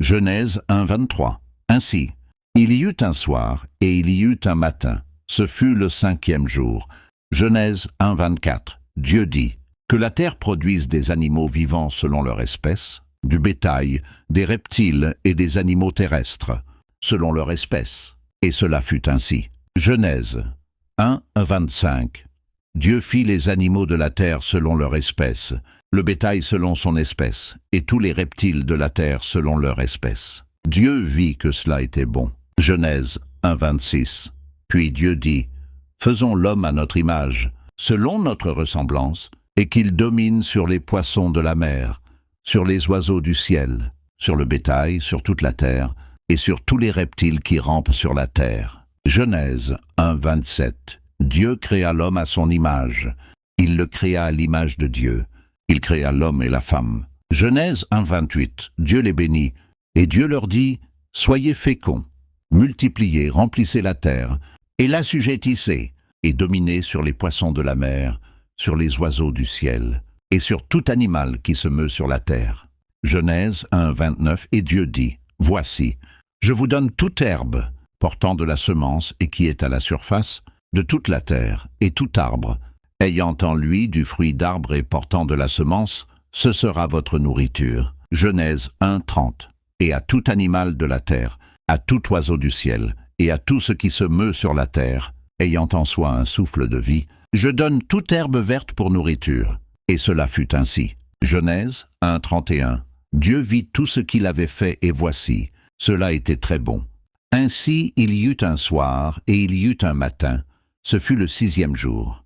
Genèse 1, 23. Ainsi, il y eut un soir et il y eut un matin. Ce fut le 5e jour. Genèse 1, 24. Dieu dit que la terre produise des animaux vivants selon leur espèce, du bétail, des reptiles et des animaux terrestres, selon leur espèce. Et cela fut ainsi. Genèse 1, 25. Dieu fit les animaux de la terre selon leur espèce, le bétail selon son espèce, et tous les reptiles de la terre selon leur espèce. Dieu vit que cela était bon. Genèse 1, 26. Puis Dieu dit, « Faisons l'homme à notre image, selon notre ressemblance, et qu'il domine sur les poissons de la mer, sur les oiseaux du ciel, sur le bétail, sur toute la terre, et sur tous les reptiles qui rampent sur la terre. » Genèse 1, 27. Dieu créa l'homme à son image. Il le créa à l'image de Dieu. Il créa l'homme et la femme. Genèse 1, 28. Dieu les bénit, et Dieu leur dit, « Soyez féconds, multipliez, remplissez la terre, et l'assujettissez, et dominez sur les poissons de la mer, sur les oiseaux du ciel, et sur tout animal qui se meut sur la terre. » Genèse 1, 29. Et Dieu dit, « Voici, je vous donne toute herbe, portant de la semence et qui est à la surface, de toute la terre, et tout arbre, ayant en lui du fruit d'arbre et portant de la semence, ce sera votre nourriture. » Genèse 1, 30. Et à tout animal de la terre, à tout oiseau du ciel, et à tout ce qui se meut sur la terre, ayant en soi un souffle de vie, je donne toute herbe verte pour nourriture. Et cela fut ainsi. Genèse 1, 31. Dieu vit tout ce qu'il avait fait, et voici, cela était très bon. Ainsi il y eut un soir et il y eut un matin. Ce fut le 6e jour.